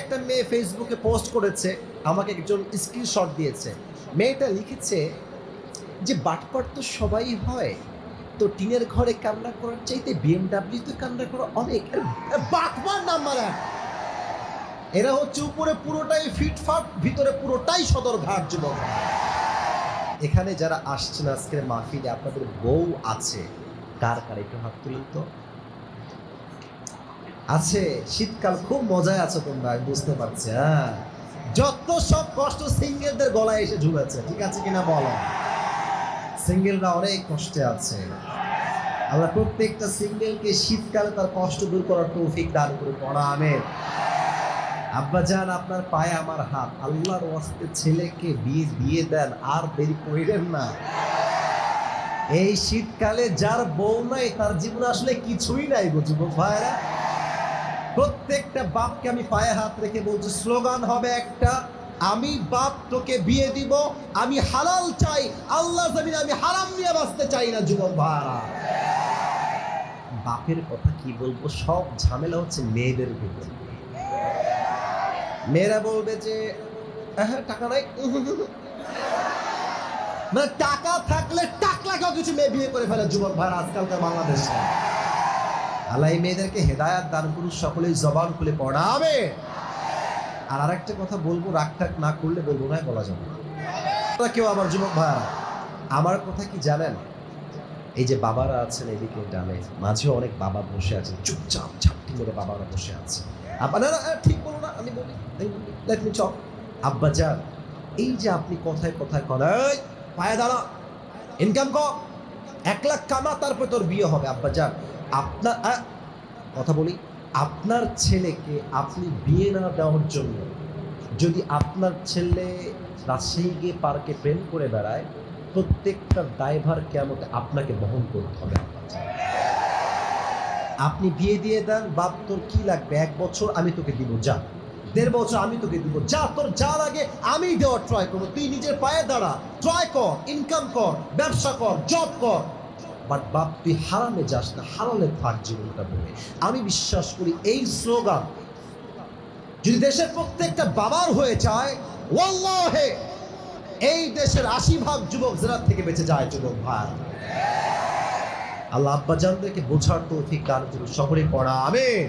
একটা মেয়ে ফেসবুকে পোস্ট করেছে, আমাকে একজন স্ক্রিনশট দিয়েছে। মেয়েটা লিখেছে যে বাটপার তো সবাই হয়, তো টিনের ঘরে কান্না করার চাইতে বিএমডাব্লিউ তে কান্না করা অনেক। বাটপার নাম্বার এক। এরা হচ্ছে উপরে পুরোটাই ফিটফাট, ভিতরে পুরোটাই সদরঘাট যুবক। এখানে যারা আসছেন আজকের মাহফিলে, আপনাদের বউ আছে কার কার একটু হাত তুলুন তো। আছে, শীতকাল খুব মজায় আছো তোমরা, আমি বুঝতে পারছি। হ্যাঁ, যত সব কষ্ট সিঙ্গেলদের গলায় এসে ঝুলেছে, ঠিক আছে কিনা বলো। সিঙ্গেলরা অনেক কষ্টে আছে। আমরা প্রত্যেকটা সিঙ্গেলকে শীতকালে তার কষ্ট দূর করার তৌফিক দান করে পড়া আমেন। আব্বাজান, আপনার পায়ে আমার হাত, আল্লাহর ওয়াস্তে ছেলেকে বিয়ে দিয়ে দেন, আর দেরি করিলেন না। এই শীতকালে যার বউ নাই তার জীবনে আসলে কিছুই নাই গো যুবক ভাইরা। প্রত্যেকটা বাপকে আমি পায়ে হাত রেখে বলছি, স্লোগান হবে একটা, আমি বাপ তোকে বিয়ে দিব, আমি হালাল চাই, আল্লাহ জমিনে আমি হারাম নিয়ে বাঁচতে চাই না যুবক ভাইরা। বাপের কথা কি বলবো, সব ঝামেলা হচ্ছে মেয়েদের ভিতরে। মেয়েরা বলবে যে হ্যাঁ টাকা নাই, মানে টাকা থাকলে টাকলাকেও কিছু মেয়ে বিয়ে করে ফেলে যুবক ভাইরা আজকালকার বাংলাদেশে। আল্লাহ এই মেয়েদেরকে হেদায়াত দান করুন, সকলেই জবান খুলে পড়াবে। আর আরেকটা কথা বলবো, রাগটাক না করলে বলবো না, বলা যাবে না কেউ। আমার যুবক ভাইরা, আমার কথা কি জানেন, এই যে বাবারা আছেন এদিকে ডানে, মাঝেও অনেক বাবা বসে আছেন, চুপচাপ ঝাপটি মেরে বাবারা বসে আছে। না ঠিক বলো না, আমি বলি লেট মি টক। আব্বা যান, এই যে আপনি কথায় কথায় কলেন পায়ে দাঁড়া, ইনকাম কর, 1 লাখ কামা, তারপর তোর বিয়ে হবে। আব্বা যান, আপনার কথা বলি, আপনার ছেলেকে আপনি বিয়ে না দেওয়ার জন্য যদি আপনার ছেলে রাজশাহী গিয়ে পার্কে প্রেম করে বেড়ায়, প্রত্যেকটা দায়ভার কিয়ামতে আপনাকে বহন করতে হবে। আপনি বিয়ে দিয়ে দেন, বাপ তোর কি লাগবে, 1 বছর আমি তোকে দিব, যা 1.5 বছর আমি তোকে দিব, যা তোর যা লাগে আমি দেওয়ার ট্রাই করবো, তুই নিজের পায়ে দাঁড়া, ট্রাই কর, ইনকাম কর, ব্যবসা কর, জব কর, বাট বাপ তুই হারামে যাস না, হারালে থাক জীবনটা বলে। আমি বিশ্বাস করি এই স্লোগান যদি দেশের প্রত্যেকটা বাবার হয়ে যায়, ওয়াল্লাহে এই দেশের 80% যুবক জেনার থেকে বেঁচে যায় যুবক ভাই। আল্লাহ আব্বাজানদেরকে বোঝার তৌফিক দান করুন, সকলে পড়া আমিন।